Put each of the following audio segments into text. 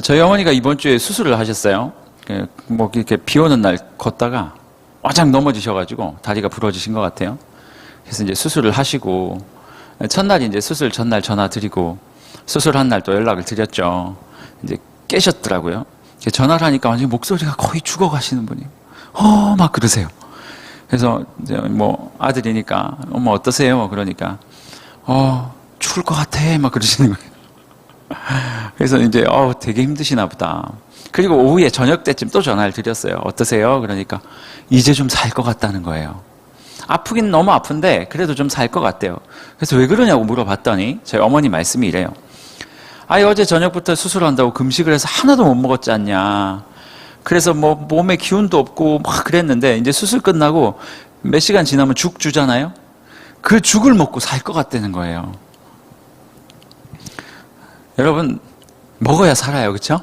저희 어머니가 이번 주에 수술을 하셨어요. 뭐 이렇게 비 오는 날 걷다가 와장 넘어지셔가지고 다리가 부러지신 것 같아요. 그래서 이제 수술을 하시고 첫날이 이제 수술 전날 전화 드리고 수술한 날 또 연락을 드렸죠. 이제 깨셨더라고요. 전화를 하니까 완전히 목소리가 거의 죽어가시는 분이 막 그러세요. 그래서 이제 뭐 아들이니까 엄마 어떠세요? 그러니까 죽을 것 같아 막 그러시는 거예요. 그래서 이제 되게 힘드시나 보다. 그리고 오후에 저녁 때쯤 또 전화를 드렸어요. 어떠세요? 그러니까 이제 좀 살 것 같다는 거예요. 아프긴 너무 아픈데 그래도 좀 살 것 같대요. 그래서 왜 그러냐고 물어봤더니 저희 어머니 말씀이 이래요. 어제 저녁부터 수술한다고 금식을 해서 하나도 못 먹었지 않냐. 그래서 뭐 몸에 기운도 없고 막 그랬는데 이제 수술 끝나고 몇 시간 지나면 죽 주잖아요. 그 죽을 먹고 살 것 같다는 거예요. 여러분 먹어야 살아요. 그렇죠?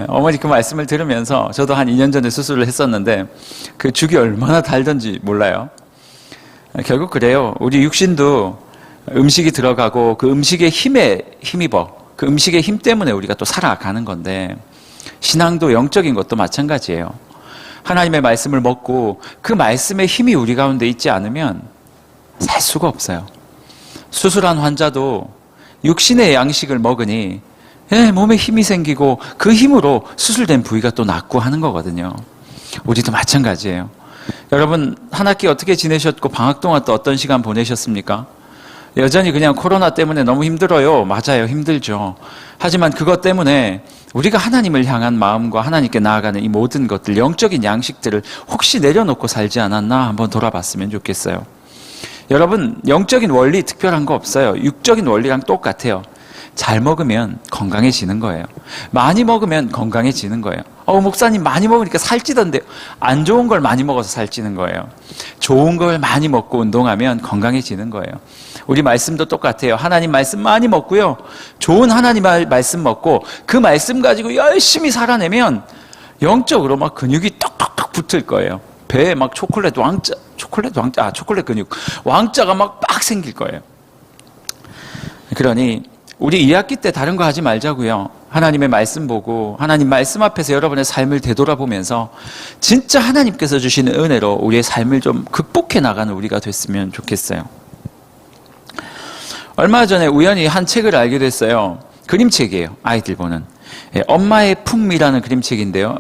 어머니 그 말씀을 들으면서 저도 한 2년 전에 수술을 했었는데 그 죽이 얼마나 달던지 몰라요. 결국 그래요. 우리 육신도 음식이 들어가고 그 음식의 힘에 힘입어. 그 음식의 힘 때문에 우리가 또 살아가는 건데 신앙도 영적인 것도 마찬가지예요. 하나님의 말씀을 먹고 그 말씀의 힘이 우리 가운데 있지 않으면 살 수가 없어요. 수술한 환자도 육신의 양식을 먹으니 몸에 힘이 생기고 그 힘으로 수술된 부위가 또 낫고 하는 거거든요. 우리도 마찬가지예요. 여러분 한 학기 어떻게 지내셨고 방학 동안 또 어떤 시간 보내셨습니까? 여전히 그냥 코로나 때문에 너무 힘들어요. 맞아요. 힘들죠. 하지만 그것 때문에 우리가 하나님을 향한 마음과 하나님께 나아가는 이 모든 것들, 영적인 양식들을 혹시 내려놓고 살지 않았나 한번 돌아봤으면 좋겠어요. 여러분 영적인 원리 특별한 거 없어요. 육적인 원리랑 똑같아요. 잘 먹으면 건강해지는 거예요. 많이 먹으면 건강해지는 거예요. 목사님 많이 먹으니까 살찌던데요. 안 좋은 걸 많이 먹어서 살찌는 거예요. 좋은 걸 많이 먹고 운동하면 건강해지는 거예요. 우리 말씀도 똑같아요. 하나님 말씀 많이 먹고요. 좋은 하나님 말씀 먹고 그 말씀 가지고 열심히 살아내면 영적으로 막 근육이 떡떡떡 붙을 거예요. 배에 막 초콜릿 근육 왕자가 막 빡 생길 거예요. 그러니 우리 2학기 때 다른 거 하지 말자고요. 하나님의 말씀 보고 하나님 말씀 앞에서 여러분의 삶을 되돌아보면서 진짜 하나님께서 주시는 은혜로 우리의 삶을 좀 극복해 나가는 우리가 됐으면 좋겠어요. 얼마 전에 우연히 한 책을 알게 됐어요. 그림책이에요. 아이들 보는. 엄마의 품이라는 그림책인데요.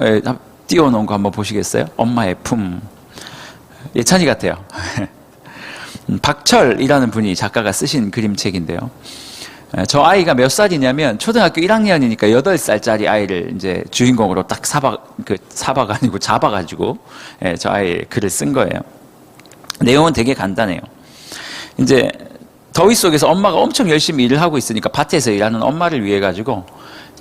띄워놓은 거 한번 보시겠어요? 엄마의 품. 예찬이 같아요. 박철이라는 분이 작가가 쓰신 그림책인데요. 저 아이가 몇 살이냐면 초등학교 1학년이니까 8살짜리 아이를 이제 주인공으로 딱 잡아가지고 저 아이의 글을 쓴 거예요. 내용은 되게 간단해요. 이제 더위 속에서 엄마가 엄청 열심히 일을 하고 있으니까 밭에서 일하는 엄마를 위해 가지고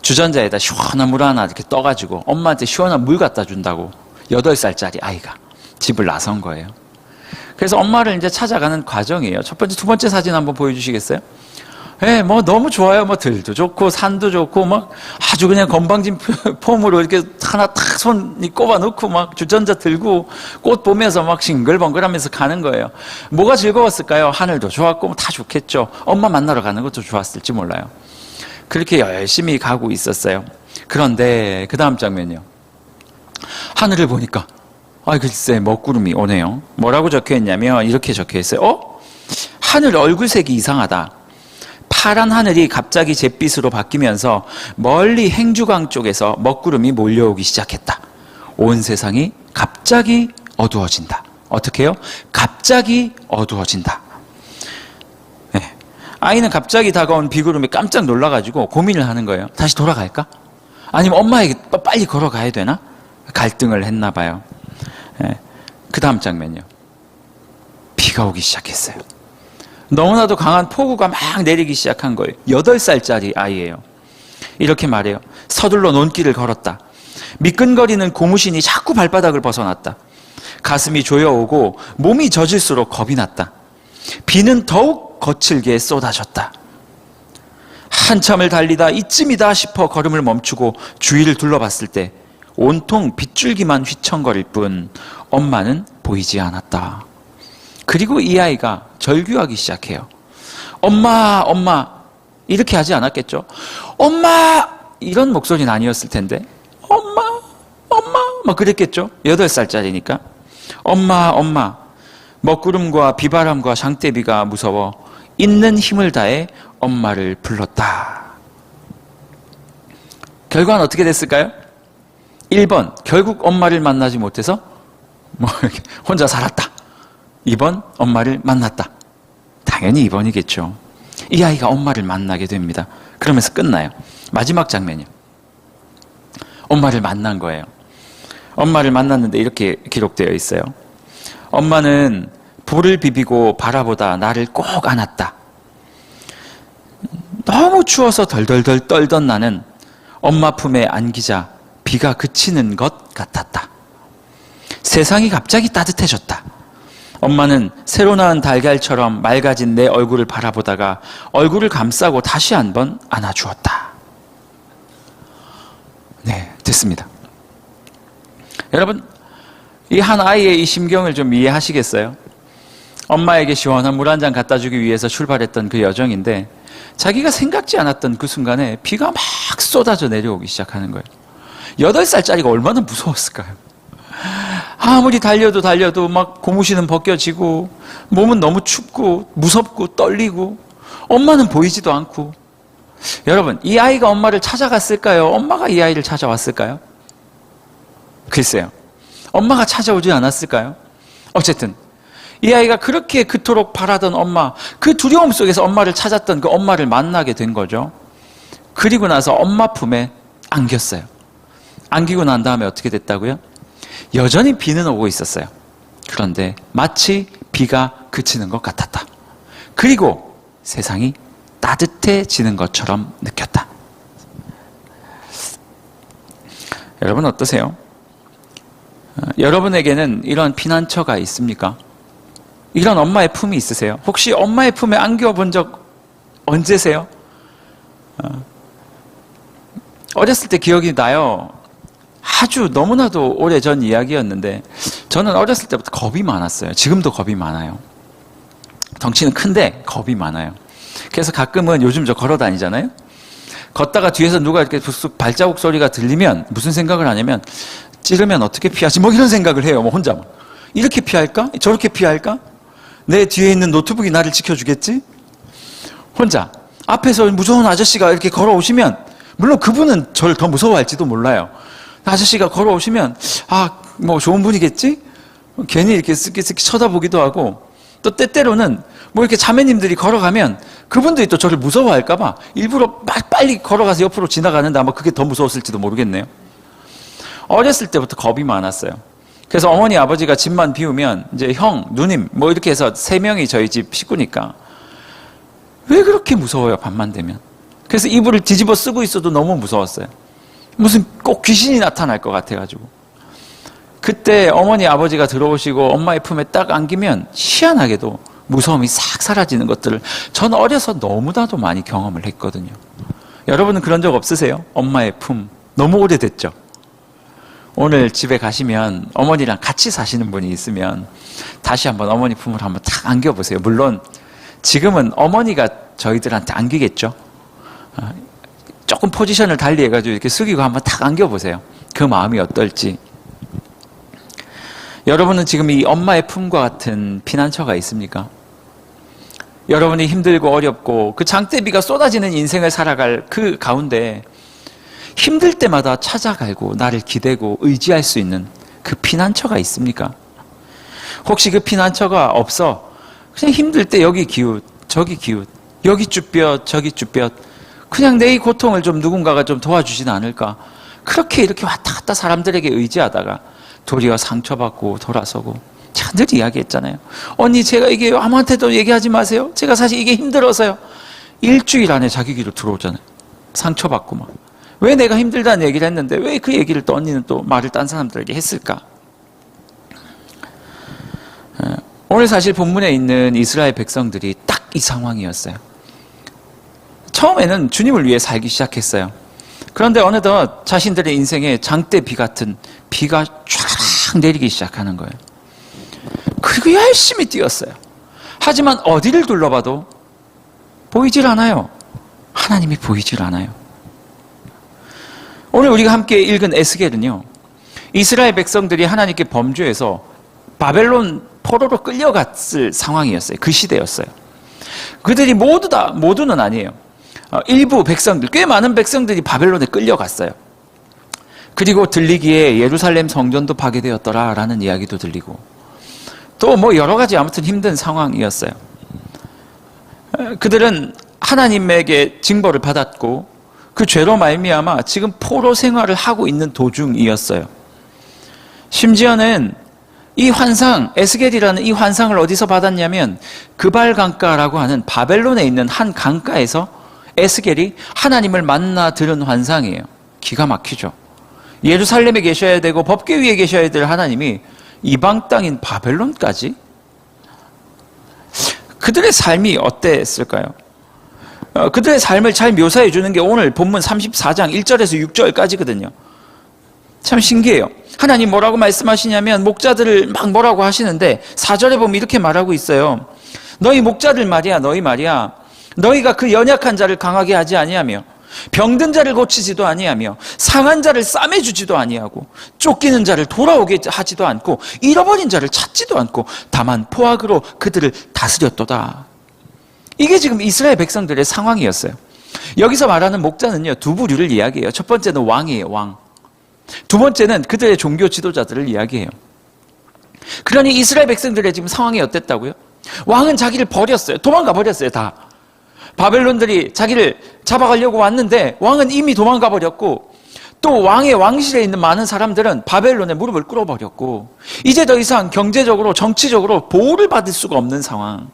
주전자에다 시원한 물 하나 이렇게 떠가지고 엄마한테 시원한 물 갖다 준다고 8살짜리 아이가 집을 나선 거예요. 그래서 엄마를 이제 찾아가는 과정이에요. 첫 번째, 두 번째 사진 한번 보여주시겠어요? 뭐 너무 좋아요. 뭐 들도 좋고 산도 좋고 막 아주 그냥 건방진 폼으로 이렇게 하나 탁 손이 꼽아 넣고 막 주전자 들고 꽃 보면서 막 싱글벙글하면서 가는 거예요. 뭐가 즐거웠을까요? 하늘도 좋았고 다 좋겠죠. 엄마 만나러 가는 것도 좋았을지 몰라요. 그렇게 열심히 가고 있었어요. 그런데 그 다음 장면이요. 하늘을 보니까 글쎄 먹구름이 오네요. 뭐라고 적혀있냐면 이렇게 적혀있어요. 하늘 얼굴색이 이상하다. 파란 하늘이 갑자기 잿빛으로 바뀌면서 멀리 행주강 쪽에서 먹구름이 몰려오기 시작했다. 온 세상이 갑자기 어두워진다. 어떻게 해요? 갑자기 어두워진다. 네. 아이는 갑자기 다가온 비구름에 깜짝 놀라가지고 고민을 하는 거예요. 다시 돌아갈까? 아니면 엄마에게 빨리 걸어가야 되나? 갈등을 했나 봐요. 네. 그 다음 장면이요. 비가 오기 시작했어요. 너무나도 강한 폭우가 막 내리기 시작한 거예요. 8살짜리 아이예요. 이렇게 말해요. 서둘러 논길을 걸었다. 미끈거리는 고무신이 자꾸 발바닥을 벗어났다. 가슴이 조여오고 몸이 젖을수록 겁이 났다. 비는 더욱 거칠게 쏟아졌다. 한참을 달리다 이쯤이다 싶어 걸음을 멈추고 주위를 둘러봤을 때 온통 빗줄기만 휘청거릴 뿐 엄마는 보이지 않았다. 그리고 이 아이가 절규하기 시작해요. 엄마, 엄마. 이렇게 하지 않았겠죠? 엄마! 이런 목소리는 아니었을 텐데 엄마! 엄마! 막 그랬겠죠? 8살짜리니까 엄마! 엄마! 먹구름과 비바람과 장대비가 무서워 있는 힘을 다해 엄마를 불렀다. 결과는 어떻게 됐을까요? 1번, 결국 엄마를 만나지 못해서 혼자 살았다. 2번, 엄마를 만났다. 당연히 2번이겠죠. 이 아이가 엄마를 만나게 됩니다. 그러면서 끝나요. 마지막 장면이요. 엄마를 만난 거예요. 엄마를 만났는데 이렇게 기록되어 있어요. 엄마는 볼을 비비고 바라보다 나를 꼭 안았다. 너무 추워서 덜덜덜 떨던 나는 엄마 품에 안기자 비가 그치는 것 같았다. 세상이 갑자기 따뜻해졌다. 엄마는 새로 낳은 달걀처럼 맑아진 내 얼굴을 바라보다가 얼굴을 감싸고 다시 한번 안아주었다. 네, 됐습니다. 여러분, 이 한 아이의 이 심경을 좀 이해하시겠어요? 엄마에게 시원한 물 한 잔 갖다 주기 위해서 출발했던 그 여정인데 자기가 생각지 않았던 그 순간에 비가 막 쏟아져 내려오기 시작하는 거예요. 8살짜리가 얼마나 무서웠을까요? 아무리 달려도 막 고무신은 벗겨지고 몸은 너무 춥고 무섭고 떨리고 엄마는 보이지도 않고. 여러분, 이 아이가 엄마를 찾아갔을까요? 엄마가 이 아이를 찾아왔을까요? 글쎄요. 엄마가 찾아오지 않았을까요? 어쨌든 이 아이가 그렇게 그토록 바라던 엄마, 그 두려움 속에서 엄마를 찾았던 그 엄마를 만나게 된 거죠. 그리고 나서 엄마 품에 안겼어요. 안기고 난 다음에 어떻게 됐다고요? 여전히 비는 오고 있었어요. 그런데 마치 비가 그치는 것 같았다. 그리고 세상이 따뜻해지는 것처럼 느꼈다. 여러분 어떠세요? 여러분에게는 이런 피난처가 있습니까? 이런 엄마의 품이 있으세요? 혹시 엄마의 품에 안겨본 적 언제세요? 어렸을 때 기억이 나요. 아주 너무나도 오래전 이야기였는데 저는 어렸을 때부터 겁이 많았어요. 지금도 겁이 많아요. 덩치는 큰데 겁이 많아요. 그래서 가끔은 요즘 저 걸어 다니잖아요. 걷다가 뒤에서 누가 이렇게 쑥 발자국 소리가 들리면 무슨 생각을 하냐면 찌르면 어떻게 피하지? 뭐 이런 생각을 해요. 뭐 혼자. 이렇게 피할까? 저렇게 피할까? 내 뒤에 있는 노트북이 나를 지켜주겠지? 혼자. 앞에서 무서운 아저씨가 이렇게 걸어오시면 물론 그분은 저를 더 무서워할지도 몰라요. 아저씨가 걸어오시면 뭐 좋은 분이겠지? 괜히 이렇게 쓱쓱 쳐다보기도 하고 또 때때로는 뭐 이렇게 자매님들이 걸어가면 그분들이 또 저를 무서워할까 봐 일부러 막 빨리 걸어가서 옆으로 지나가는데 아마 그게 더 무서웠을지도 모르겠네요. 어렸을 때부터 겁이 많았어요. 그래서 어머니 아버지가 집만 비우면 이제 형, 누님 뭐 이렇게 해서 3명이 저희 집 식구니까 왜 그렇게 무서워요 밤만 되면. 그래서 이불을 뒤집어 쓰고 있어도 너무 무서웠어요. 무슨 꼭 귀신이 나타날 것 같아가지고. 그때 어머니 아버지가 들어오시고 엄마의 품에 딱 안기면 희한하게도 무서움이 싹 사라지는 것들을 저는 어려서 너무나도 많이 경험을 했거든요. 여러분은 그런 적 없으세요? 엄마의 품 너무 오래됐죠? 오늘 집에 가시면 어머니랑 같이 사시는 분이 있으면 다시 한번 어머니 품을 한번 탁 안겨보세요. 물론 지금은 어머니가 저희들한테 안기겠죠. 조금 포지션을 달리 해가지고 이렇게 숙이고 한번 탁 안겨보세요. 그 마음이 어떨지. 여러분은 지금 이 엄마의 품과 같은 피난처가 있습니까? 여러분이 힘들고 어렵고 그 장대비가 쏟아지는 인생을 살아갈 그 가운데 힘들 때마다 찾아가고 나를 기대고 의지할 수 있는 그 피난처가 있습니까? 혹시 그 피난처가 없어 그냥 힘들 때 여기 기웃 저기 기웃 여기 쭈뼛 저기 쭈뼛 그냥 내 이 고통을 좀 누군가가 좀 도와주지는 않을까? 그렇게 이렇게 왔다 갔다 사람들에게 의지하다가 도리어 상처받고 돌아서고 제가 늘 이야기했잖아요. 언니 제가 이게 아무한테도 얘기하지 마세요. 제가 사실 이게 힘들어서요. 일주일 안에 자기 귀로 들어오잖아요. 상처받고 막. 왜 내가 힘들다는 얘기를 했는데 왜 그 얘기를 또 언니는 또 말을 딴 사람들에게 했을까? 오늘 사실 본문에 있는 이스라엘 백성들이 딱 이 상황이었어요. 처음에는 주님을 위해 살기 시작했어요. 그런데 어느덧 자신들의 인생에 장대비 같은 비가 쫙 내리기 시작하는 거예요. 그리고 열심히 뛰었어요. 하지만 어디를 둘러봐도 보이질 않아요. 하나님이 보이질 않아요. 오늘 우리가 함께 읽은 에스겔은요, 이스라엘 백성들이 하나님께 범죄해서 바벨론 포로로 끌려갔을 상황이었어요. 그 시대였어요. 그들이 모두는 아니에요. 일부 백성들, 꽤 많은 백성들이 바벨론에 끌려갔어요. 그리고 들리기에 예루살렘 성전도 파괴되었더라라는 이야기도 들리고, 또 뭐 여러 가지 아무튼 힘든 상황이었어요. 그들은 하나님에게 징벌을 받았고 그 죄로 말미암아 지금 포로 생활을 하고 있는 도중이었어요. 심지어는 이 환상, 에스겔이라는 이 환상을 어디서 받았냐면 그발 강가라고 하는 바벨론에 있는 한 강가에서 에스겔이 하나님을 만나 들은 환상이에요. 기가 막히죠. 예루살렘에 계셔야 되고 법궤 위에 계셔야 될 하나님이 이방 땅인 바벨론까지? 그들의 삶이 어땠을까요? 그들의 삶을 잘 묘사해 주는 게 오늘 본문 34장 1절에서 6절까지거든요. 참 신기해요. 하나님 뭐라고 말씀하시냐면 목자들을 막 뭐라고 하시는데 4절에 보면 이렇게 말하고 있어요. 너희 목자들 말이야, 너희가 그 연약한 자를 강하게 하지 아니하며 병든 자를 고치지도 아니하며 상한 자를 싸매주지도 아니하고 쫓기는 자를 돌아오게 하지도 않고 잃어버린 자를 찾지도 않고 다만 포악으로 그들을 다스렸도다. 이게 지금 이스라엘 백성들의 상황이었어요. 여기서 말하는 목자는요, 두 부류를 이야기해요. 첫 번째는 왕이에요, 왕. 두 번째는 그들의 종교 지도자들을 이야기해요. 그러니 이스라엘 백성들의 지금 상황이 어땠다고요? 왕은 자기를 버렸어요. 도망가 버렸어요, 다. 바벨론들이 자기를 잡아가려고 왔는데 왕은 이미 도망가 버렸고, 또 왕의 왕실에 있는 많은 사람들은 바벨론에 무릎을 꿇어버렸고, 이제 더 이상 경제적으로 정치적으로 보호를 받을 수가 없는 상황.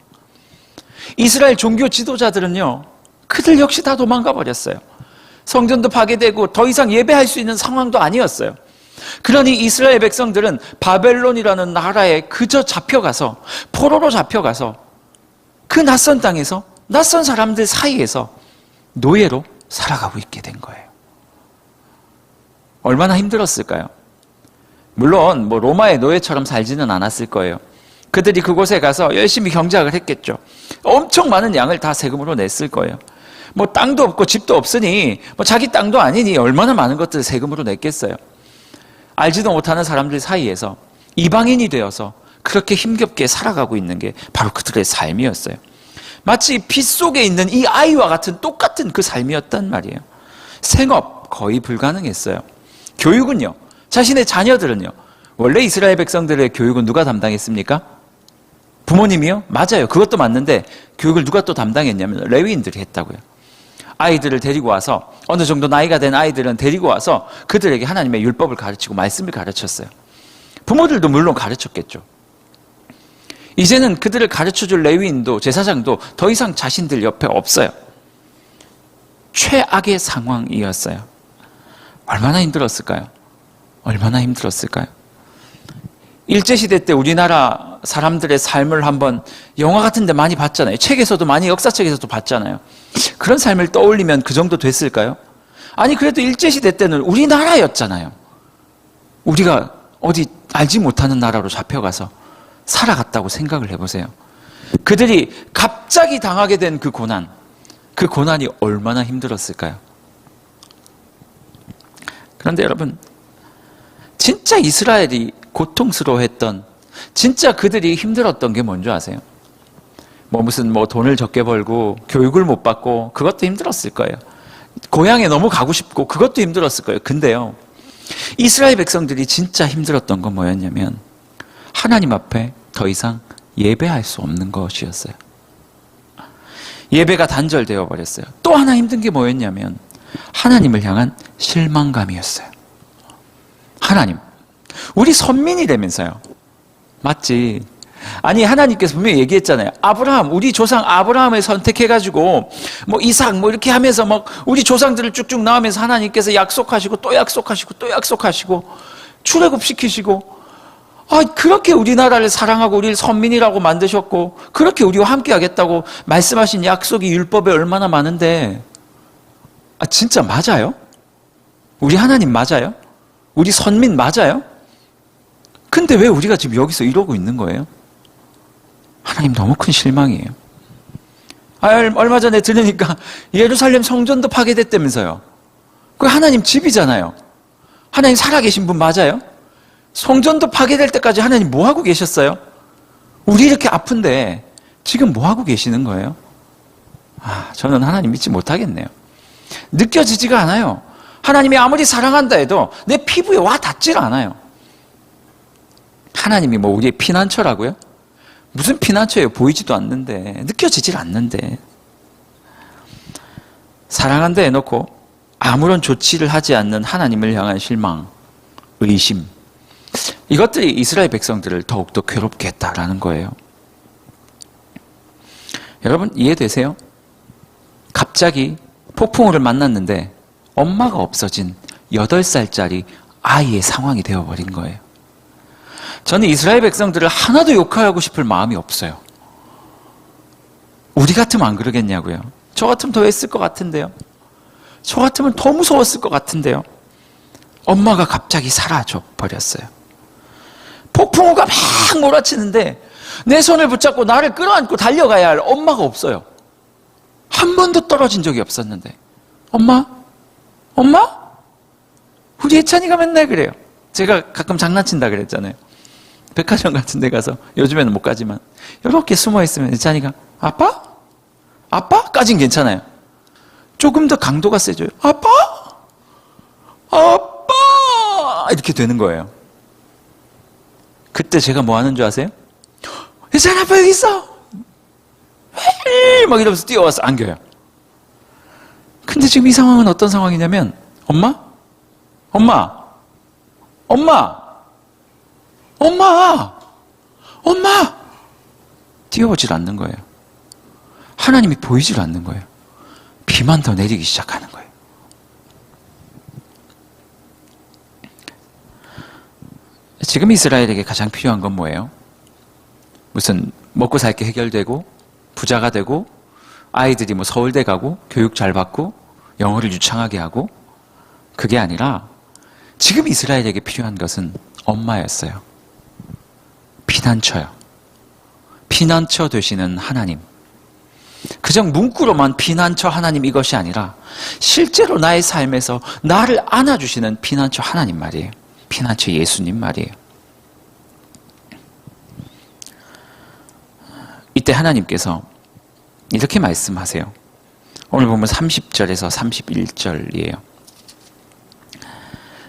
이스라엘 종교 지도자들은요, 그들 역시 다 도망가 버렸어요. 성전도 파괴되고 더 이상 예배할 수 있는 상황도 아니었어요. 그러니 이스라엘 백성들은 바벨론이라는 나라에 그저 잡혀가서, 포로로 잡혀가서 그 낯선 땅에서 낯선 사람들 사이에서 노예로 살아가고 있게 된 거예요. 얼마나 힘들었을까요? 물론 뭐 로마의 노예처럼 살지는 않았을 거예요. 그들이 그곳에 가서 열심히 경작을 했겠죠. 엄청 많은 양을 다 세금으로 냈을 거예요. 뭐 땅도 없고 집도 없으니 뭐 자기 땅도 아니니 얼마나 많은 것들을 세금으로 냈겠어요. 알지도 못하는 사람들 사이에서 이방인이 되어서 그렇게 힘겹게 살아가고 있는 게 바로 그들의 삶이었어요. 마치 빛 속에 있는 이 아이와 같은 똑같은 그 삶이었단 말이에요. 생업 거의 불가능했어요. 교육은요, 자신의 자녀들은요, 원래 이스라엘 백성들의 교육은 누가 담당했습니까? 부모님이요? 맞아요. 그것도 맞는데 교육을 누가 또 담당했냐면 레위인들이 했다고요. 아이들을 데리고 와서, 어느 정도 나이가 된 아이들은 데리고 와서 그들에게 하나님의 율법을 가르치고 말씀을 가르쳤어요. 부모들도 물론 가르쳤겠죠. 이제는 그들을 가르쳐줄 레위인도 제사장도 더 이상 자신들 옆에 없어요. 최악의 상황이었어요. 얼마나 힘들었을까요? 얼마나 힘들었을까요? 일제시대 때 우리나라 사람들의 삶을 한번 영화 같은 데 많이 봤잖아요. 책에서도 많이, 역사책에서도 봤잖아요. 그런 삶을 떠올리면 그 정도 됐을까요? 아니, 그래도 일제시대 때는 우리나라였잖아요. 우리가 어디 알지 못하는 나라로 잡혀가서 살아갔다고 생각을 해보세요. 그들이 갑자기 당하게 된 그 고난이 얼마나 힘들었을까요? 그런데 여러분, 진짜 이스라엘이 고통스러워했던, 진짜 그들이 힘들었던 게 뭔지 아세요? 무슨 돈을 적게 벌고 교육을 못 받고 그것도 힘들었을 거예요. 고향에 너무 가고 싶고 그것도 힘들었을 거예요. 근데요, 이스라엘 백성들이 진짜 힘들었던 건 뭐였냐면 하나님 앞에 더 이상 예배할 수 없는 것이었어요. 예배가 단절되어 버렸어요. 또 하나 힘든 게 뭐였냐면 하나님을 향한 실망감이었어요. 하나님, 우리 선민이라면서요. 맞지? 아니, 하나님께서 분명히 얘기했잖아요. 아브라함, 우리 조상 아브라함을 선택해가지고 이삭 이렇게 하면서 우리 조상들을 쭉쭉 나오면서 하나님께서 약속하시고 또 약속하시고 또 약속하시고 출애굽시키시고, 그렇게 우리나라를 사랑하고 우리를 선민이라고 만드셨고 그렇게 우리와 함께 하겠다고 말씀하신 약속이 율법에 얼마나 많은데, 진짜 맞아요? 우리 하나님 맞아요? 우리 선민 맞아요? 근데 왜 우리가 지금 여기서 이러고 있는 거예요? 하나님 너무 큰 실망이에요. 얼마 전에 들으니까 예루살렘 성전도 파괴됐다면서요. 그 하나님 집이잖아요. 하나님 살아계신 분 맞아요? 성전도 파괴될 때까지 하나님 뭐 하고 계셨어요? 우리 이렇게 아픈데 지금 뭐 하고 계시는 거예요? 저는 하나님 믿지 못하겠네요. 느껴지지가 않아요. 하나님이 아무리 사랑한다 해도 내 피부에 와 닿질 않아요. 하나님이 뭐 우리의 피난처라고요? 무슨 피난처예요? 보이지도 않는데, 느껴지질 않는데. 사랑한다 해놓고 아무런 조치를 하지 않는 하나님을 향한 실망, 의심, 이것들이 이스라엘 백성들을 더욱더 괴롭게 했다라는 거예요. 여러분 이해되세요? 갑자기 폭풍우를 만났는데 엄마가 없어진 8살짜리 아이의 상황이 되어버린 거예요. 저는 이스라엘 백성들을 하나도 욕하고 싶을 마음이 없어요. 우리 같으면 안 그러겠냐고요. 저 같으면 더 했을 것 같은데요. 저 같으면 더 무서웠을 것 같은데요. 엄마가 갑자기 사라져 버렸어요. 폭풍우가 막 몰아치는데 내 손을 붙잡고 나를 끌어안고 달려가야 할 엄마가 없어요. 한 번도 떨어진 적이 없었는데. 엄마? 엄마? 우리 예찬이가 맨날 그래요. 제가 가끔 장난친다 그랬잖아요. 백화점 같은 데 가서, 요즘에는 못 가지만 이렇게 숨어있으면 예찬이가 아빠? 아빠?까진 괜찮아요. 조금 더 강도가 세져요. 아빠? 아빠! 이렇게 되는 거예요. 그때 제가 뭐 하는 줄 아세요? 예찬아 아빠 여기 있어! 막 이러면서 뛰어와서 안겨요. 근데 지금 이 상황은 어떤 상황이냐면 엄마? 엄마! 엄마! 엄마! 엄마! 뛰어오질 않는 거예요. 하나님이 보이질 않는 거예요. 비만 더 내리기 시작하는 거예요. 지금 이스라엘에게 가장 필요한 건 뭐예요? 무슨 먹고 살 게 해결되고 부자가 되고 아이들이 뭐 서울대 가고 교육 잘 받고 영어를 유창하게 하고, 그게 아니라 지금 이스라엘에게 필요한 것은 엄마였어요. 피난처요. 피난처 되시는 하나님. 그저 문구로만 피난처 하나님 이것이 아니라 실제로 나의 삶에서 나를 안아주시는 피난처 하나님 말이에요. 피난처 예수님 말이에요. 이때 하나님께서 이렇게 말씀하세요. 오늘 보면 30절에서 31절이에요.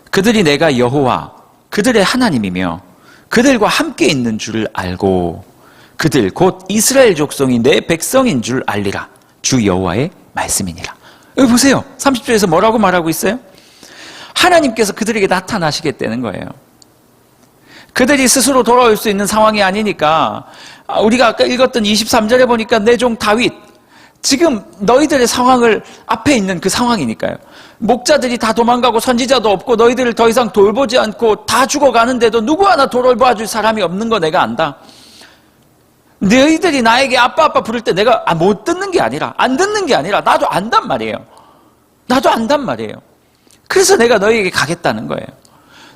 그들이 내가 여호와 그들의 하나님이며 그들과 함께 있는 줄 알고 그들 곧 이스라엘 족속이 내 백성인 줄 알리라. 주 여호와의 말씀이니라. 여기 보세요. 30절에서 뭐라고 말하고 있어요? 하나님께서 그들에게 나타나시겠다는 거예요. 그들이 스스로 돌아올 수 있는 상황이 아니니까, 우리가 아까 읽었던 23절에 보니까 내 종 다윗, 지금 너희들의 상황을 앞에 있는 그 상황이니까요. 목자들이 다 도망가고 선지자도 없고 너희들을 더 이상 돌보지 않고 다 죽어가는데도 누구 하나 돌봐줄 사람이 없는 거 내가 안다. 너희들이 나에게 아빠 부를 때 내가 못 듣는 게 아니라, 안 듣는 게 아니라 나도 안단 말이에요. 나도 안단 말이에요. 그래서 내가 너희에게 가겠다는 거예요.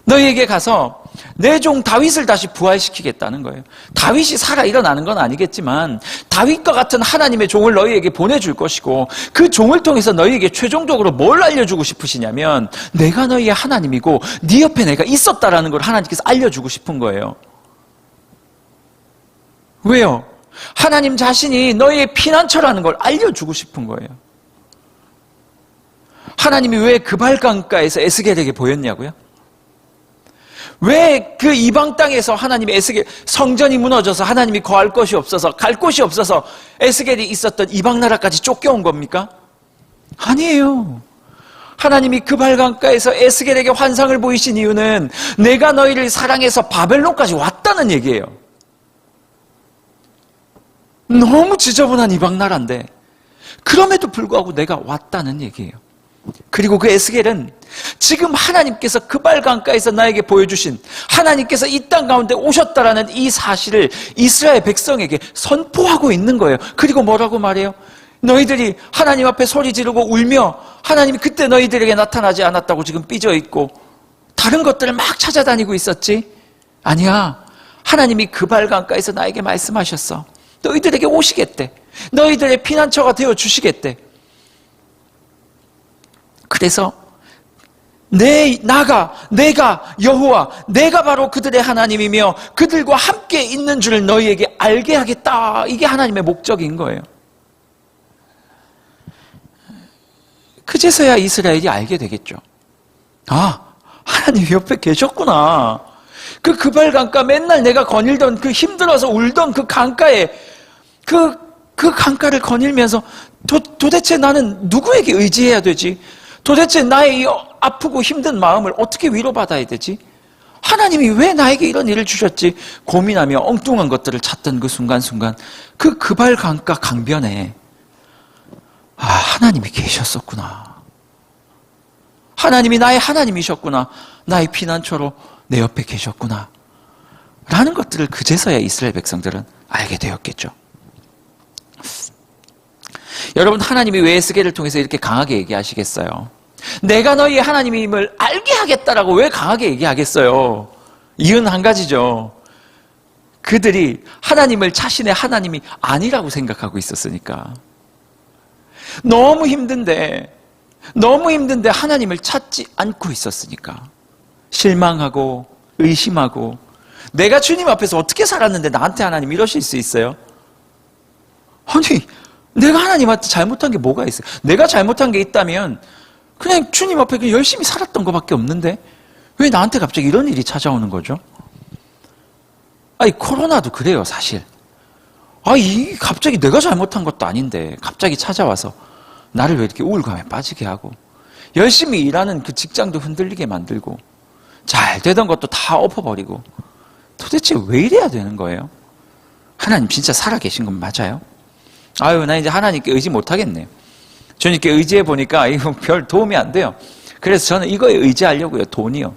너희에게 가서 내 종 다윗을 다시 부활시키겠다는 거예요. 다윗이 살아 일어나는 건 아니겠지만 다윗과 같은 하나님의 종을 너희에게 보내줄 것이고, 그 종을 통해서 너희에게 최종적으로 뭘 알려주고 싶으시냐면 내가 너희의 하나님이고 네 옆에 내가 있었다라는 걸 하나님께서 알려주고 싶은 거예요. 왜요? 하나님 자신이 너희의 피난처라는 걸 알려주고 싶은 거예요. 하나님이 왜 그발강가에서 에스겔에게 보였냐고요? 왜 그 이방 땅에서 하나님이 에스겔, 성전이 무너져서 하나님이 거할 곳이 없어서, 갈 곳이 없어서 에스겔이 있었던 이방 나라까지 쫓겨온 겁니까? 아니에요. 하나님이 그발강가에서 에스겔에게 환상을 보이신 이유는 내가 너희를 사랑해서 바벨론까지 왔다는 얘기예요. 너무 지저분한 이방 나라인데 그럼에도 불구하고 내가 왔다는 얘기예요. 그리고 그 에스겔은 지금 하나님께서 그발강가에서 나에게 보여주신, 하나님께서 이 땅 가운데 오셨다라는 이 사실을 이스라엘 백성에게 선포하고 있는 거예요. 그리고 뭐라고 말해요? 너희들이 하나님 앞에 소리 지르고 울며 하나님이 그때 너희들에게 나타나지 않았다고 지금 삐져 있고 다른 것들을 막 찾아다니고 있었지? 아니야. 하나님이 그발강가에서 나에게 말씀하셨어. 너희들에게 오시겠대. 너희들의 피난처가 되어 주시겠대. 그래서 내가 여호와, 내가 바로 그들의 하나님이며 그들과 함께 있는 줄을 너희에게 알게 하겠다. 이게 하나님의 목적인 거예요. 그제서야 이스라엘이 알게 되겠죠. 아, 하나님 옆에 계셨구나. 그 그발 강가, 맨날 내가 거닐던 그 힘들어서 울던 그 강가에 그 강가를 거닐면서 도대체 나는 누구에게 의지해야 되지? 도대체 나의 이 아프고 힘든 마음을 어떻게 위로받아야 되지? 하나님이 왜 나에게 이런 일을 주셨지? 고민하며 엉뚱한 것들을 찾던 그 순간순간 그 그발 강가 강변에 아, 하나님이 계셨었구나. 하나님이 나의 하나님이셨구나. 나의 피난처로 내 옆에 계셨구나. 라는 것들을 그제서야 이스라엘 백성들은 알게 되었겠죠. 여러분, 하나님이 왜 에스겔을 통해서 이렇게 강하게 얘기하시겠어요? 내가 너희의 하나님임을 알게 하겠다라고 왜 강하게 얘기하겠어요? 이유는 한 가지죠. 그들이 하나님을 자신의 하나님이 아니라고 생각하고 있었으니까. 너무 힘든데 하나님을 찾지 않고 있었으니까. 실망하고 의심하고 내가 주님 앞에서 어떻게 살았는데 나한테 하나님 이러실 수 있어요? 아니, 내가 하나님한테 잘못한 게 뭐가 있어요? 내가 잘못한 게 있다면 그냥 주님 앞에 그냥 열심히 살았던 것밖에 없는데 왜 나한테 갑자기 이런 일이 찾아오는 거죠? 아니, 코로나도 그래요, 사실. 이 갑자기 내가 잘못한 것도 아닌데 갑자기 찾아와서 나를 왜 이렇게 우울감에 빠지게 하고 열심히 일하는 그 직장도 흔들리게 만들고 잘 되던 것도 다 엎어버리고 도대체 왜 이래야 되는 거예요? 하나님 진짜 살아계신 건 맞아요? 아유, 나 이제 하나님께 의지 못하겠네요. 주님께 의지해 보니까 이거 별 도움이 안 돼요. 그래서 저는 이거에 의지하려고요. 돈이요.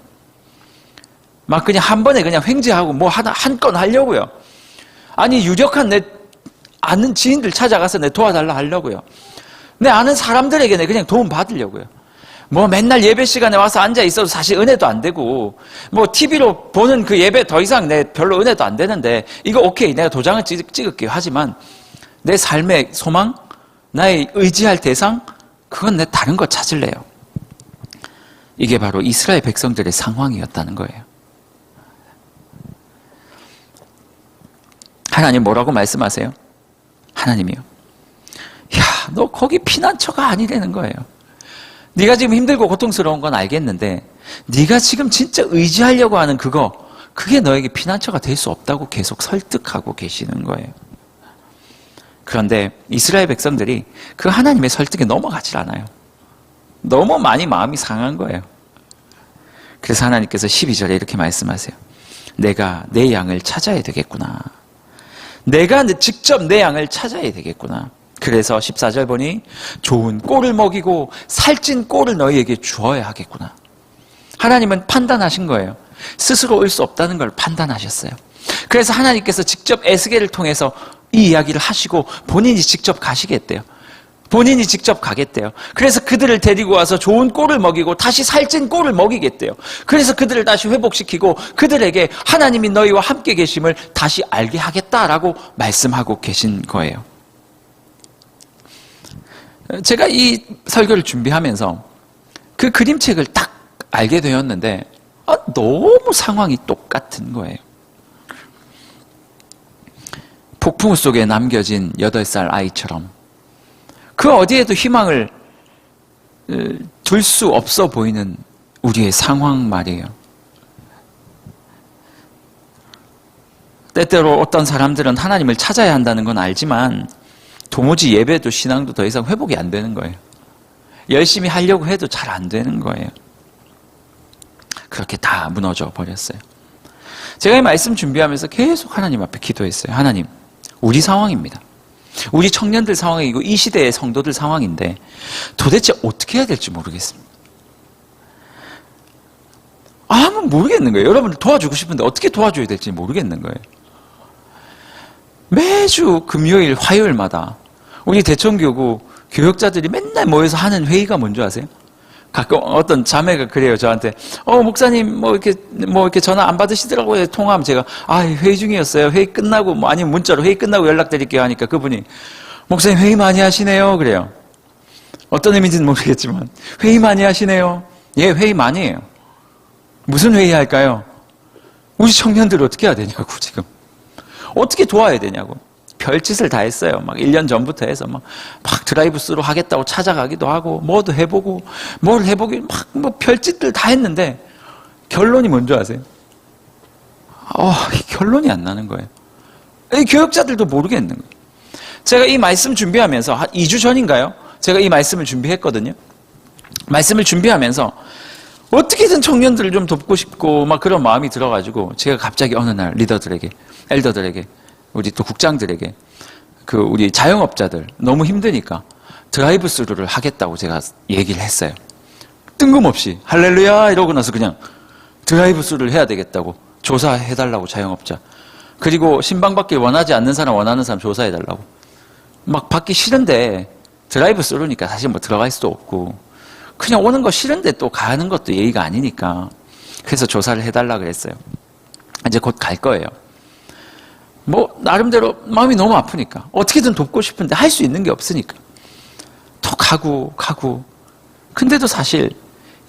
막 그냥 한 번에 그냥 횡재하고 뭐 한 건 하려고요. 아니, 유력한 내 아는 지인들 찾아가서 내 도와달라 하려고요. 내 아는 사람들에게 내 그냥 도움 받으려고요. 뭐 맨날 예배 시간에 와서 앉아 있어도 사실 은혜도 안 되고, 뭐 TV로 보는 그 예배 더 이상 내 별로 은혜도 안 되는데, 이거 오케이, 내가 도장을 찍을게요. 하지만 내 삶의 소망, 나의 의지할 대상, 그건 내 다른 거 찾을래요. 이게 바로 이스라엘 백성들의 상황이었다는 거예요. 하나님 뭐라고 말씀하세요? 하나님이요. 야, 너 거기 피난처가 아니라는 거예요. 네가 지금 힘들고 고통스러운 건 알겠는데 네가 지금 진짜 의지하려고 하는 그게 너에게 피난처가 될 수 없다고 계속 설득하고 계시는 거예요. 그런데 이스라엘 백성들이 그 하나님의 설득에 넘어가질 않아요. 너무 많이 마음이 상한 거예요. 그래서 하나님께서 12절에 이렇게 말씀하세요. 내가 내 양을 찾아야 되겠구나. 내가 직접 내 양을 찾아야 되겠구나. 그래서 14절 보니 좋은 꼴을 먹이고 살찐 꼴을 너희에게 주어야 하겠구나. 하나님은 판단하신 거예요. 스스로 올 수 없다는 걸 판단하셨어요. 그래서 하나님께서 직접 에스겔을 통해서 이 이야기를 하시고 본인이 직접 가시겠대요. 본인이 직접 가겠대요. 그래서 그들을 데리고 와서 좋은 꼴을 먹이고 다시 살찐 꼴을 먹이겠대요. 그래서 그들을 다시 회복시키고 그들에게 하나님이 너희와 함께 계심을 다시 알게 하겠다라고 말씀하고 계신 거예요. 제가 이 설교를 준비하면서 그 그림책을 딱 알게 되었는데 너무 상황이 똑같은 거예요. 폭풍 속에 남겨진 8살 아이처럼 그 어디에도 희망을 둘 수 없어 보이는 우리의 상황 말이에요. 때때로 어떤 사람들은 하나님을 찾아야 한다는 건 알지만 도무지 예배도 신앙도 더 이상 회복이 안 되는 거예요. 열심히 하려고 해도 잘 안 되는 거예요. 그렇게 다 무너져 버렸어요. 제가 이 말씀 준비하면서 계속 하나님 앞에 기도했어요. 하나님, 우리 상황입니다. 우리 청년들 상황이고 이 시대의 성도들 상황인데 도대체 어떻게 해야 될지 모르겠습니다. 아무 모르겠는 거예요. 여러분들 도와주고 싶은데 어떻게 도와줘야 될지 모르겠는 거예요. 매주 금요일, 화요일마다 우리 대청교구 교역자들이 맨날 모여서 하는 회의가 뭔지 아세요? 가끔 어떤 자매가 그래요, 저한테. 목사님, 뭐 이렇게 전화 안 받으시더라고요. 통화하면 제가, 회의 중이었어요. 회의 끝나고, 아니면 문자로 회의 끝나고 연락드릴게요 하니까 그분이, 목사님 회의 많이 하시네요. 그래요. 어떤 의미인지는 모르겠지만 회의 많이 하시네요. 예, 회의 많이 해요. 무슨 회의 할까요? 우리 청년들 어떻게 해야 되냐고 지금. 어떻게 도와야 되냐고. 별짓을 다 했어요. 막 1년 전부터 해서 막 드라이브 스루 하겠다고 찾아가기도 하고 뭐도 해보고 뭘 해보기 뭐 별짓들 다 했는데 결론이 뭔지 아세요? 결론이 안 나는 거예요. 이 교역자들도 모르겠는 거예요. 제가 이 말씀 준비하면서 한 2주 전인가요? 제가 이 말씀을 준비했거든요. 말씀을 준비하면서 어떻게든 청년들을 좀 돕고 싶고 막 그런 마음이 들어가지고 제가 갑자기 어느 날 리더들에게, 엘더들에게, 우리 또 국장들에게 우리 자영업자들 너무 힘드니까 드라이브 스루를 하겠다고 제가 얘기를 했어요. 뜬금없이 할렐루야 이러고 나서 그냥 드라이브 스루를 해야 되겠다고 조사해달라고 자영업자. 그리고 신방 받길 원하지 않는 사람 원하는 사람 조사해달라고. 막 받기 싫은데 드라이브 스루니까 사실 뭐 들어갈 수도 없고 그냥 오는 거 싫은데 또 가는 것도 예의가 아니니까 그래서 조사를 해달라 그랬어요. 이제 곧 갈 거예요. 뭐 나름대로 마음이 너무 아프니까 어떻게든 돕고 싶은데 할 수 있는 게 없으니까 또 가고 근데도 사실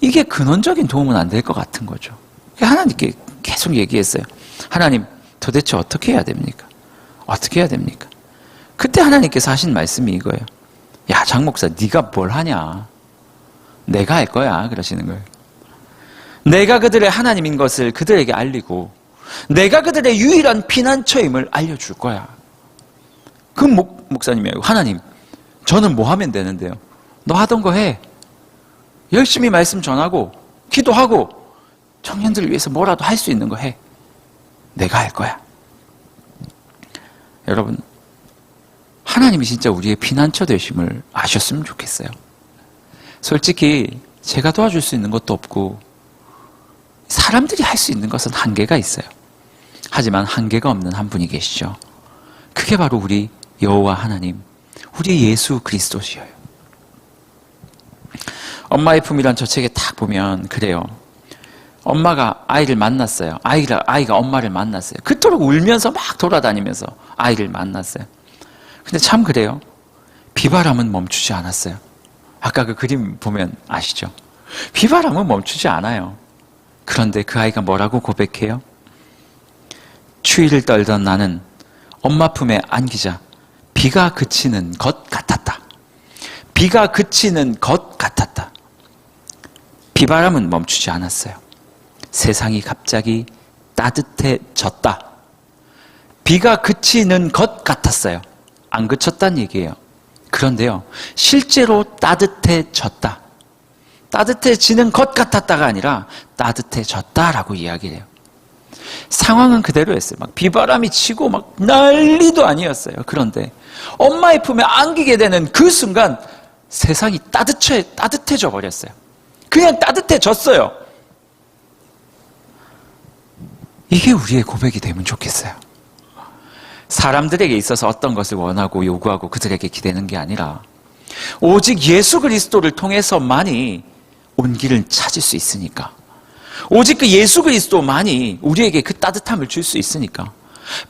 이게 근원적인 도움은 안 될 것 같은 거죠. 하나님께 계속 얘기했어요. 하나님 도대체 어떻게 해야 됩니까? 어떻게 해야 됩니까? 그때 하나님께서 하신 말씀이 이거예요. 야, 장 목사 네가 뭘 하냐? 내가 할 거야 그러시는 거예요. 내가 그들의 하나님인 것을 그들에게 알리고 내가 그들의 유일한 피난처임을 알려줄 거야. 그 목사님이 하나님 저는 뭐 하면 되는데요? 너 하던 거 해. 열심히 말씀 전하고 기도하고 청년들을 위해서 뭐라도 할 수 있는 거 해. 내가 할 거야. 여러분 하나님이 진짜 우리의 피난처 되심을 아셨으면 좋겠어요. 솔직히 제가 도와줄 수 있는 것도 없고 사람들이 할 수 있는 것은 한계가 있어요. 하지만 한계가 없는 한 분이 계시죠. 그게 바로 우리 여호와 하나님, 우리 예수 그리스도시여요. 엄마의 품이란 저 책에 딱 보면 그래요. 엄마가 아이를 만났어요. 아이가 엄마를 만났어요. 그토록 울면서 막 돌아다니면서 아이를 만났어요. 근데 참 그래요. 비바람은 멈추지 않았어요. 아까 그 그림 보면 아시죠? 비바람은 멈추지 않아요. 그런데 그 아이가 뭐라고 고백해요? 추위를 떨던 나는 엄마 품에 안기자 비가 그치는 것 같았다. 비가 그치는 것 같았다. 비바람은 멈추지 않았어요. 세상이 갑자기 따뜻해졌다. 비가 그치는 것 같았어요. 안 그쳤다는 얘기예요. 그런데요, 실제로 따뜻해졌다. 따뜻해지는 것 같았다가 아니라 따뜻해졌다라고 이야기를 해요. 상황은 그대로였어요. 막 비바람이 치고 막 난리도 아니었어요. 그런데 엄마의 품에 안기게 되는 그 순간 세상이 따뜻해져 버렸어요. 그냥 따뜻해졌어요. 이게 우리의 고백이 되면 좋겠어요. 사람들에게 있어서 어떤 것을 원하고 요구하고 그들에게 기대는 게 아니라 오직 예수 그리스도를 통해서만이 온기를 찾을 수 있으니까, 오직 그 예수 그리스도만이 우리에게 그 따뜻함을 줄 수 있으니까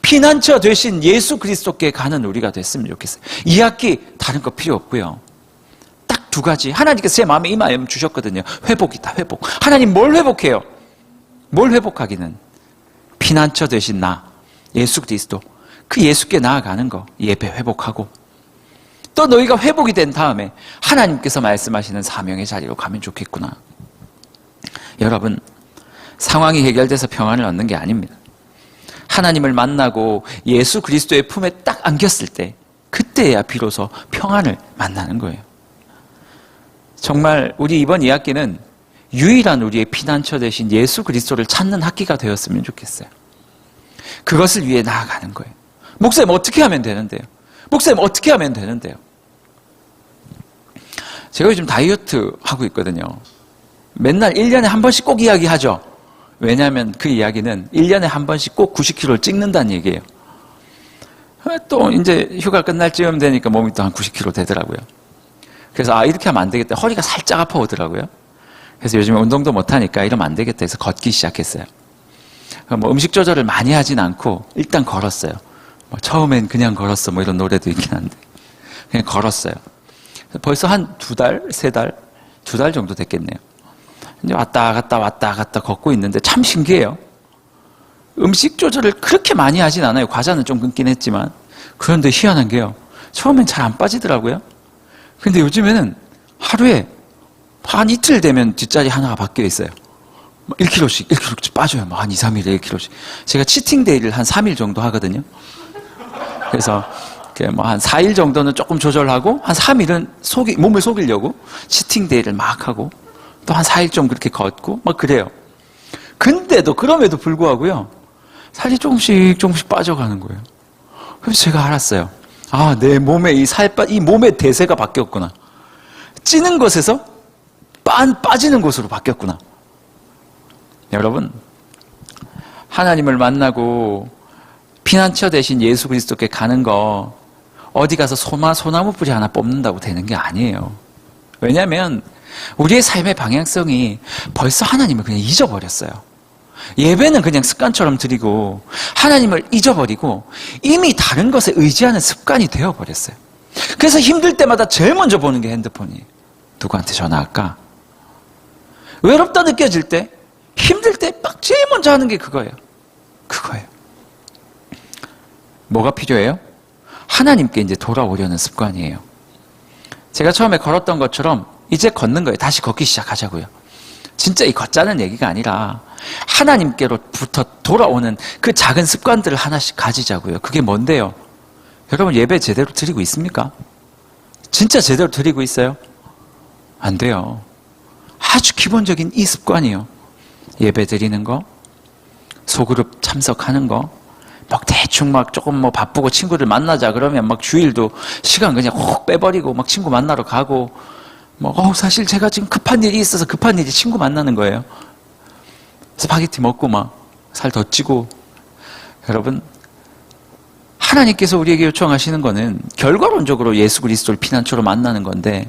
피난처 되신 예수 그리스도께 가는 우리가 됐으면 좋겠어요. 이 학기 다른 거 필요 없고요. 딱 두 가지 하나님께서 제 마음에 이 마음 주셨거든요. 회복이다. 회복. 하나님 뭘 회복해요? 뭘 회복하기는? 피난처 되신 나 예수 그리스도, 그 예수께 나아가는 거 예배 회복하고, 또 너희가 회복이 된 다음에 하나님께서 말씀하시는 사명의 자리로 가면 좋겠구나. 여러분, 상황이 해결돼서 평안을 얻는 게 아닙니다. 하나님을 만나고 예수 그리스도의 품에 딱 안겼을 때 그때야 비로소 평안을 만나는 거예요. 정말 우리 이번 2학기는 유일한 우리의 피난처 되신 예수 그리스도를 찾는 학기가 되었으면 좋겠어요. 그것을 위해 나아가는 거예요. 목사님 어떻게 하면 되는데요? 목사님 어떻게 하면 되는데요? 제가 요즘 다이어트 하고 있거든요. 맨날 1년에 한 번씩 꼭 이야기하죠. 왜냐하면 그 이야기는 1년에 한 번씩 꼭 90kg를 찍는다는 얘기예요. 또 이제 휴가 끝날 쯤 되니까 몸이 또 한 90kg 되더라고요. 그래서 이렇게 하면 안 되겠다. 허리가 살짝 아파오더라고요. 그래서 요즘에 운동도 못하니까 이러면 안 되겠다 해서 걷기 시작했어요. 뭐 음식 조절을 많이 하진 않고 일단 걸었어요. 뭐 처음엔 그냥 걸었어 뭐 이런 노래도 있긴 한데 그냥 걸었어요. 벌써 한 2달, 3달, 2달 정도 됐겠네요. 이제 왔다 갔다 걷고 있는데 참 신기해요. 음식 조절을 그렇게 많이 하진 않아요. 과자는 좀 끊긴 했지만. 그런데 희한한 게요. 처음엔 잘 안 빠지더라고요. 근데 요즘에는 하루에 한 이틀 되면 뒷자리 하나가 바뀌어 있어요. 1kg씩 빠져요. 한 2, 3일에 1kg씩. 제가 치팅데이를 한 3일 정도 하거든요. 그래서 한 4일 정도는 조금 조절하고 한 3일은 몸을 속이려고 치팅데이를 막 하고 또 한 4일 좀 그렇게 걷고 막 그래요. 근데도 그럼에도 불구하고요. 살이 조금씩 빠져가는 거예요. 그래서 제가 알았어요. 아, 내 몸에 이 몸의 대세가 바뀌었구나. 찌는 것에서 빠지는 곳으로 바뀌었구나. 여러분, 하나님을 만나고 피난처 대신 예수 그리스도께 가는 거 어디 가서 소나무 뿌리 하나 뽑는다고 되는 게 아니에요. 왜냐하면 우리의 삶의 방향성이 벌써 하나님을 그냥 잊어버렸어요. 예배는 그냥 습관처럼 드리고 하나님을 잊어버리고 이미 다른 것에 의지하는 습관이 되어버렸어요. 그래서 힘들 때마다 제일 먼저 보는 게 핸드폰이에요. 누구한테 전화할까? 외롭다 느껴질 때, 힘들 때 막 제일 먼저 하는 게 그거예요. 뭐가 필요해요? 하나님께 이제 돌아오려는 습관이에요. 제가 처음에 걸었던 것처럼 이제 걷는 거예요. 다시 걷기 시작하자고요. 진짜 이 걷자는 얘기가 아니라 하나님께로부터 돌아오는 그 작은 습관들을 하나씩 가지자고요. 그게 뭔데요? 여러분, 예배 제대로 드리고 있습니까? 진짜 제대로 드리고 있어요? 안 돼요. 아주 기본적인 이 습관이요. 예배 드리는 거, 소그룹 참석하는 거, 막 대충 막 조금 바쁘고 친구들 만나자 그러면 막 주일도 시간 그냥 혹 빼버리고 막 친구 만나러 가고 사실 제가 지금 급한 일이 있어서 급한 일이 친구 만나는 거예요. 스파게티 먹고 막 살 더 찌고. 여러분, 하나님께서 우리에게 요청하시는 거는 결과론적으로 예수 그리스도를 피난처로 만나는 건데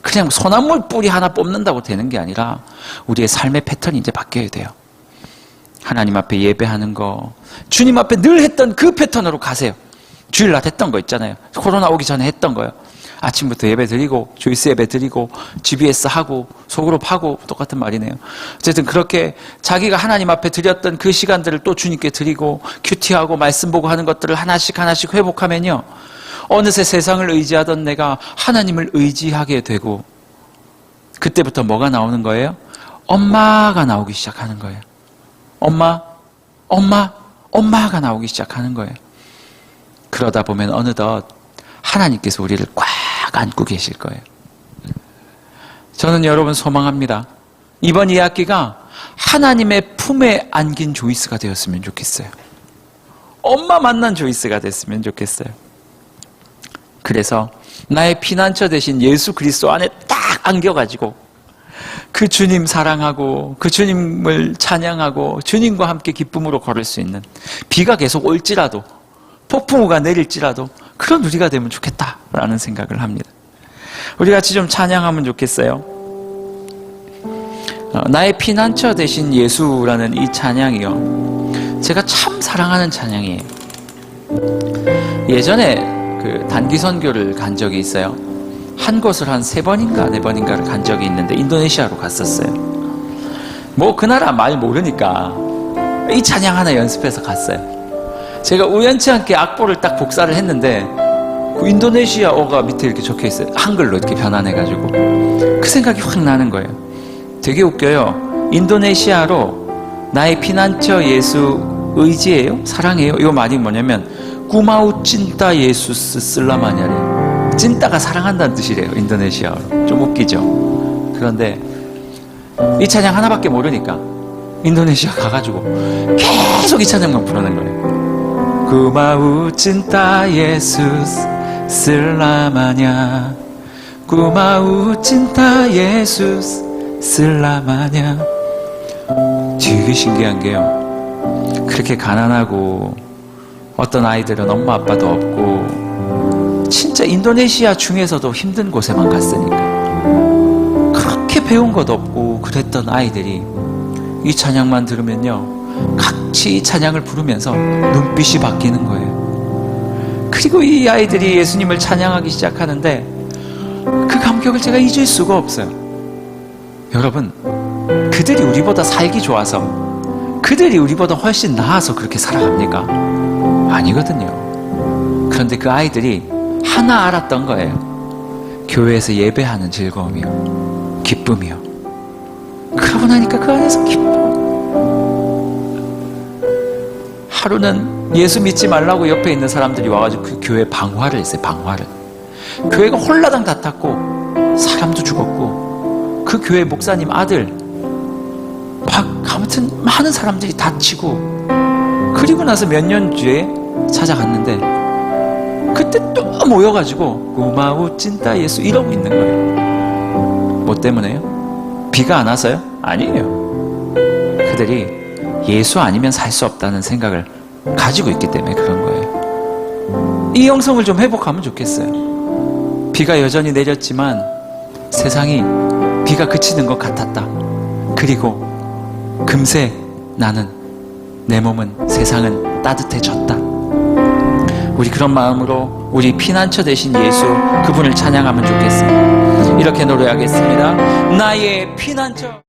그냥 소나무 뿌리 하나 뽑는다고 되는 게 아니라 우리의 삶의 패턴이 이제 바뀌어야 돼요. 하나님 앞에 예배하는 거, 주님 앞에 늘 했던 그 패턴으로 가세요. 주일날 했던 거 있잖아요. 코로나 오기 전에 했던 거요. 아침부터 예배 드리고 조이스 예배 드리고 GBS 하고 소그룹 하고 똑같은 말이네요. 어쨌든 그렇게 자기가 하나님 앞에 드렸던 그 시간들을 또 주님께 드리고 큐티하고 말씀 보고 하는 것들을 하나씩 회복하면요, 어느새 세상을 의지하던 내가 하나님을 의지하게 되고 그때부터 뭐가 나오는 거예요? 엄마가 나오기 시작하는 거예요. 엄마가 나오기 시작하는 거예요. 그러다 보면 어느덧 하나님께서 우리를 꽉 안고 계실 거예요. 저는 여러분 소망합니다. 이번 2학기가 하나님의 품에 안긴 조이스가 되었으면 좋겠어요. 엄마 만난 조이스가 됐으면 좋겠어요. 그래서 나의 피난처 대신 예수 그리스도 안에 딱 안겨가지고 그 주님 사랑하고 그 주님을 찬양하고 주님과 함께 기쁨으로 걸을 수 있는, 비가 계속 올지라도 폭풍우가 내릴지라도 그런 우리가 되면 좋겠다라는 생각을 합니다. 우리 같이 좀 찬양하면 좋겠어요. 나의 피난처 대신 예수라는 이 찬양이요, 제가 참 사랑하는 찬양이에요. 예전에 그 단기 선교를 간 적이 있어요. 한 곳을 한 3번인가 4번인가를 간 적이 있는데 인도네시아로 갔었어요. 그 나라 말 모르니까 이 찬양 하나 연습해서 갔어요. 제가 우연치 않게 악보를 딱 복사를 했는데 그 인도네시아어가 밑에 이렇게 적혀 있어요. 한글로 이렇게 변환해가지고. 그 생각이 확 나는 거예요. 되게 웃겨요. 인도네시아로 나의 피난처 예수 의지예요? 사랑해요? 이 말이 뭐냐면 꾸마우 찐따 예수스 슬라마냐래요. 찐따가 사랑한다는 뜻이래요. 인도네시아어로. 좀 웃기죠? 그런데 이 찬양 하나밖에 모르니까 인도네시아 가가지고 계속 이 찬양만 부르는 거예요. 꾸마우 찐따 예수스 슬라마냐, 꾸마우 찐따 예수스 슬라마냐. 되게 신기한 게요, 그렇게 가난하고 어떤 아이들은 엄마 아빠도 없고 진짜 인도네시아 중에서도 힘든 곳에만 갔으니까 그렇게 배운 것도 없고 그랬던 아이들이 이 찬양만 들으면요 같이 이 찬양을 부르면서 눈빛이 바뀌는 거예요. 그리고 이 아이들이 예수님을 찬양하기 시작하는데 그 감격을 제가 잊을 수가 없어요. 여러분, 그들이 우리보다 살기 좋아서, 그들이 우리보다 훨씬 나아서 그렇게 살아갑니까? 아니거든요. 그런데 그 아이들이 하나 알았던 거예요. 교회에서 예배하는 즐거움이요, 기쁨이요. 그러고 나니까 그 안에서 기뻐. 하루는 예수 믿지 말라고 옆에 있는 사람들이 와가지고 그 교회 방화를 했어요. 방화를. 교회가 홀라당 다 탔고 사람도 죽었고 그 교회 목사님 아들 막 아무튼 많은 사람들이 다치고, 그리고 나서 몇 년 뒤에 찾아갔는데 그때 또 모여가지고 우마우 찐따 예수 이러고 있는 거예요. 뭐 때문에요? 비가 안 와서요? 아니에요. 그들이 예수 아니면 살 수 없다는 생각을 가지고 있기 때문에 그런 거예요. 이 영성을 좀 회복하면 좋겠어요. 비가 여전히 내렸지만 세상이 비가 그치는 것 같았다. 그리고 금세 나는, 내 몸은, 세상은 따뜻해졌다. 우리 그런 마음으로 우리 피난처 되신 예수, 그분을 찬양하면 좋겠습니다. 이렇게 노래하겠습니다. 나의 피난처.